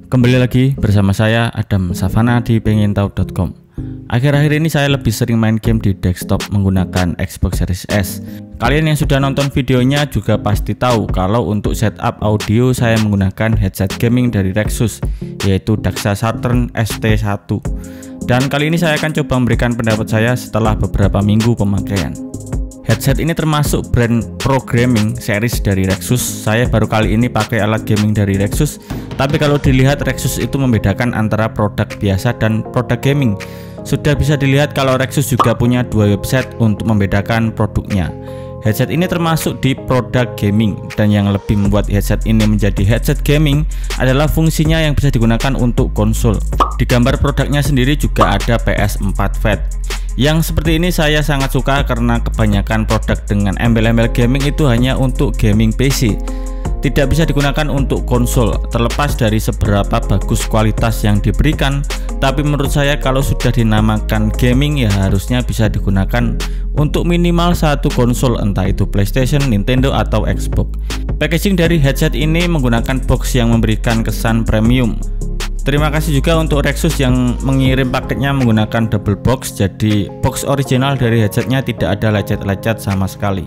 Kembali lagi bersama saya Adam Savana di pengintau.com. Akhir-akhir ini saya lebih sering main game di desktop menggunakan Xbox Series S. Kalian yang sudah nonton videonya juga pasti tahu kalau untuk setup audio saya menggunakan headset gaming dari Rexus, yaitu Daxa Saturn ST1. Dan kali ini saya akan coba memberikan pendapat saya setelah beberapa minggu pemakaian. Headset ini termasuk brand Pro Gaming series dari Rexus. Saya baru kali ini pakai alat gaming dari Rexus. Tapi kalau dilihat, Rexus itu membedakan antara produk biasa dan produk gaming. Sudah bisa dilihat kalau Rexus juga punya dua website untuk membedakan produknya. Headset ini termasuk di produk gaming, dan yang lebih membuat headset ini menjadi headset gaming adalah fungsinya yang bisa digunakan untuk konsol. Di gambar produknya sendiri juga ada PS4 Fat. Yang seperti ini saya sangat suka karena kebanyakan produk dengan embel-embel gaming itu hanya untuk gaming PC. Tidak bisa digunakan untuk konsol, terlepas dari seberapa bagus kualitas yang diberikan. Tapi menurut saya kalau sudah dinamakan gaming ya harusnya bisa digunakan untuk minimal satu konsol, entah itu PlayStation, Nintendo, atau Xbox. Packaging dari headset ini menggunakan box yang memberikan kesan premium. Terima kasih juga untuk Rexus yang mengirim paketnya menggunakan double box, jadi box original dari headsetnya tidak ada lecet-lecet sama sekali.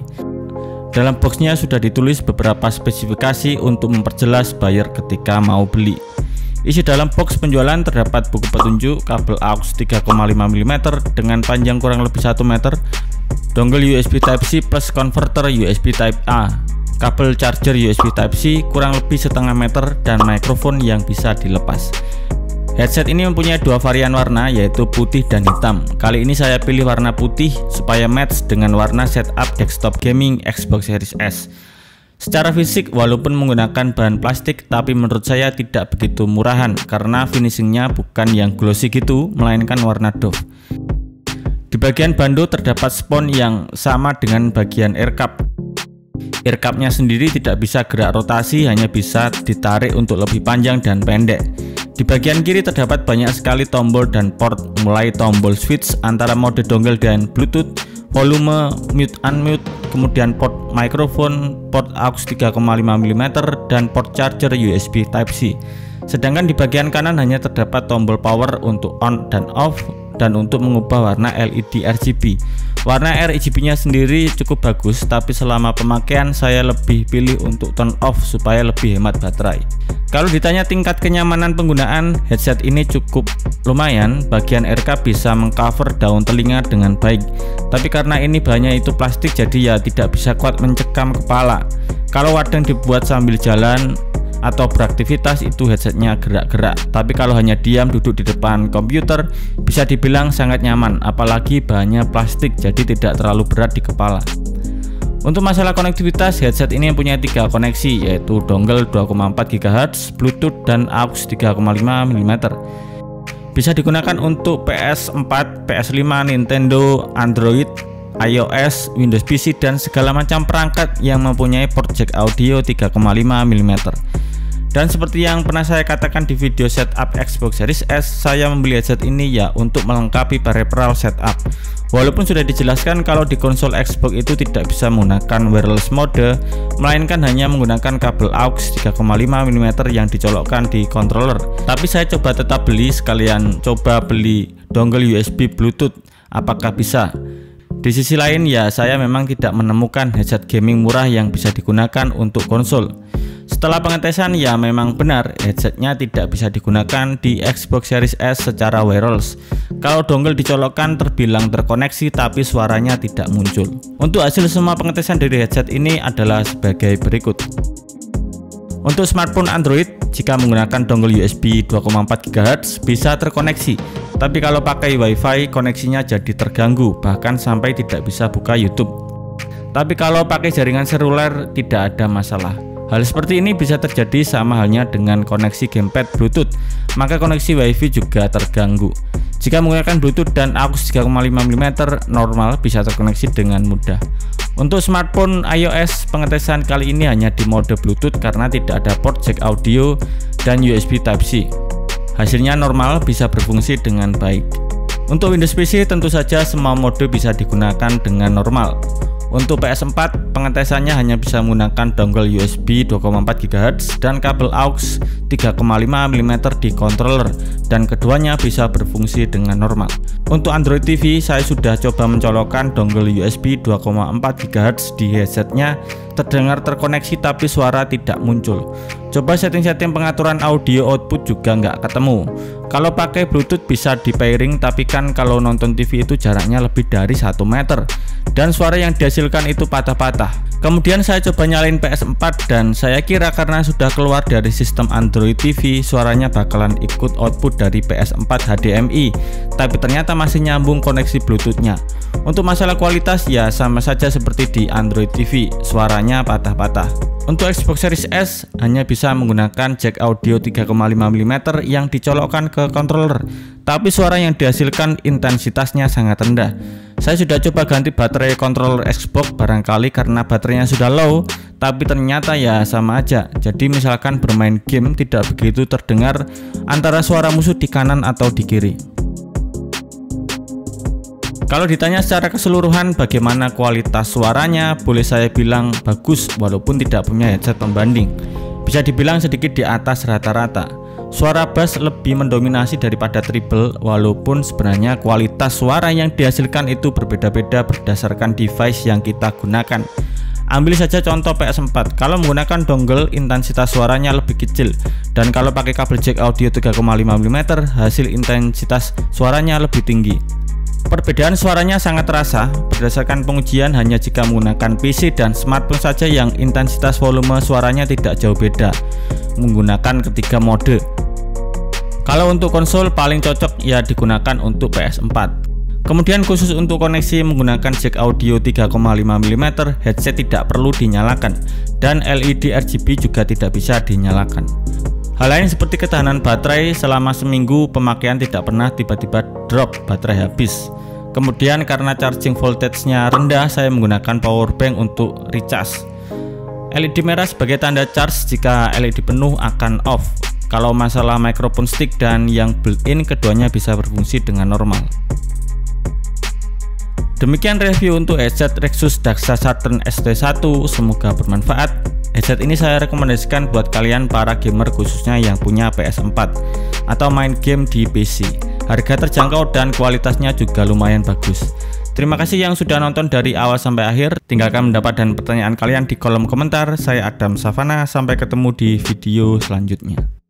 Dalam boxnya sudah ditulis beberapa spesifikasi untuk memperjelas buyer ketika mau beli. Isi dalam box penjualan terdapat buku petunjuk, kabel aux 3,5 mm dengan panjang kurang lebih 1 meter, dongle USB Type-C plus converter USB Type-A, kabel charger USB Type-C kurang lebih setengah meter, dan mikrofon yang bisa dilepas. Headset ini mempunyai dua varian warna, yaitu putih dan hitam. Kali ini saya pilih warna putih supaya match dengan warna setup desktop gaming Xbox Series S. Secara fisik walaupun menggunakan bahan plastik, tapi menurut saya tidak begitu murahan karena finishingnya bukan yang glossy gitu, melainkan warna doff. Di bagian bando terdapat spons yang sama dengan bagian ear cup. Ear cup-nya sendiri tidak bisa gerak rotasi, hanya bisa ditarik untuk lebih panjang dan pendek. Di bagian kiri terdapat banyak sekali tombol dan port, mulai tombol switch antara mode dongle dan Bluetooth, volume, mute unmute, kemudian port mikrofon, port aux 3,5 mm, dan port charger USB Type-C. Sedangkan di bagian kanan hanya terdapat tombol power untuk on dan off, dan untuk mengubah warna LED RGB. Warna RGB-nya sendiri cukup bagus, tapi selama pemakaian saya lebih pilih untuk turn off supaya lebih hemat baterai. Kalau ditanya tingkat kenyamanan penggunaan, headset ini cukup lumayan. Bagian ear cup bisa mengcover daun telinga dengan baik, tapi karena ini bahannya itu plastik, jadi ya tidak bisa kuat mencekam kepala. Kalau kadang dibuat sambil jalan atau beraktivitas itu headsetnya gerak-gerak, tapi kalau hanya diam duduk di depan komputer bisa dibilang sangat nyaman, apalagi bahannya plastik jadi tidak terlalu berat di kepala. Untuk masalah konektivitas, headset ini mempunyai 3 koneksi, yaitu dongle 2,4 GHz, Bluetooth, dan aux 3,5 mm. Bisa digunakan untuk PS4, PS5, Nintendo, Android, iOS, Windows PC, dan segala macam perangkat yang mempunyai port jack audio 3,5 mm. Dan seperti yang pernah saya katakan di video setup Xbox Series S, saya membeli headset ini ya untuk melengkapi peripheral setup. Walaupun sudah dijelaskan kalau di konsol Xbox itu tidak bisa menggunakan wireless mode, melainkan hanya menggunakan kabel aux 3,5 mm yang dicolokkan di controller. Tapi saya coba tetap beli, sekalian coba beli dongle USB Bluetooth, apakah bisa? Di sisi lain ya saya memang tidak menemukan headset gaming murah yang bisa digunakan untuk konsol. Setelah pengetesan ya memang benar headsetnya tidak bisa digunakan di Xbox Series S secara wireless. Kalau dongle dicolokkan terbilang terkoneksi tapi suaranya tidak muncul. Untuk hasil semua pengetesan dari headset ini adalah sebagai berikut. Untuk smartphone Android, jika menggunakan dongle USB 2,4 GHz bisa terkoneksi. Tapi kalau pakai WiFi koneksinya jadi terganggu, bahkan sampai tidak bisa buka YouTube. Tapi kalau pakai jaringan seluler tidak ada masalah. Hal seperti ini bisa terjadi sama halnya dengan koneksi gamepad Bluetooth, maka koneksi WiFi juga terganggu. Jika menggunakan Bluetooth dan aux 3,5 mm normal bisa terkoneksi dengan mudah. Untuk smartphone iOS, pengetesan kali ini hanya di mode Bluetooth karena tidak ada port jack audio dan USB Type-C. Hasilnya normal, bisa berfungsi dengan baik. Untuk Windows PC tentu saja semua mode bisa digunakan dengan normal. Untuk PS4, pengetesannya hanya bisa menggunakan dongle USB 2,4 GHz dan kabel AUX 3,5 mm di controller, dan keduanya bisa berfungsi dengan normal. Untuk Android TV, saya sudah coba mencolokkan dongle USB 2,4 GHz di headsetnya, terdengar terkoneksi tapi suara tidak muncul. Coba setting-setting pengaturan audio output juga nggak ketemu. Kalau pakai Bluetooth bisa di pairing, tapi kan kalau nonton TV itu jaraknya lebih dari 1 meter dan suara yang dihasilkan itu patah-patah. Kemudian saya coba nyalain PS4 dan saya kira karena sudah keluar dari sistem Android TV, suaranya bakalan ikut output dari PS4 HDMI, tapi ternyata masih nyambung koneksi Bluetoothnya. Untuk masalah kualitas ya sama saja seperti di Android TV, suaranya patah-patah. Untuk Xbox Series S hanya bisa menggunakan jack audio 3,5 mm yang dicolokkan ke controller, tapi suara yang dihasilkan intensitasnya sangat rendah. Saya sudah coba ganti baterai controller Xbox barangkali karena baterainya sudah low, tapi ternyata ya sama aja. Jadi misalkan bermain game tidak begitu terdengar antara suara musuh di kanan atau di kiri. Kalau ditanya secara keseluruhan bagaimana kualitas suaranya, boleh saya bilang bagus walaupun tidak punya headset pembanding. Bisa dibilang sedikit di atas rata-rata. Suara bass lebih mendominasi daripada treble, walaupun sebenarnya kualitas suara yang dihasilkan itu berbeda-beda berdasarkan device yang kita gunakan. Ambil saja contoh PS4, kalau menggunakan dongle intensitas suaranya lebih kecil, dan kalau pakai kabel jack audio 3,5 mm hasil intensitas suaranya lebih tinggi. Perbedaan suaranya sangat terasa berdasarkan pengujian hanya jika menggunakan PC dan smartphone saja yang intensitas volume suaranya tidak jauh beda menggunakan ketiga mode. Kalau untuk konsol paling cocok ya digunakan untuk PS4. Kemudian khusus untuk koneksi menggunakan jack audio 3,5 mm, headset tidak perlu dinyalakan dan LED RGB juga tidak bisa dinyalakan. Hal lain seperti ketahanan baterai, selama seminggu pemakaian tidak pernah tiba-tiba drop baterai habis. Kemudian karena charging voltage-nya rendah, saya menggunakan power bank untuk recharge. LED merah sebagai tanda charge, jika LED penuh akan off. Kalau masalah microphone stick dan yang built-in, keduanya bisa berfungsi dengan normal. Demikian review untuk headset Rexus Daxa Saturn ST1, semoga bermanfaat. Headset ini saya rekomendasikan buat kalian para gamer khususnya yang punya PS4 atau main game di PC. Harga terjangkau dan kualitasnya juga lumayan bagus. Terima kasih yang sudah nonton dari awal sampai akhir. Tinggalkan pendapat dan pertanyaan kalian di kolom komentar. Saya Adam Savana, sampai ketemu di video selanjutnya.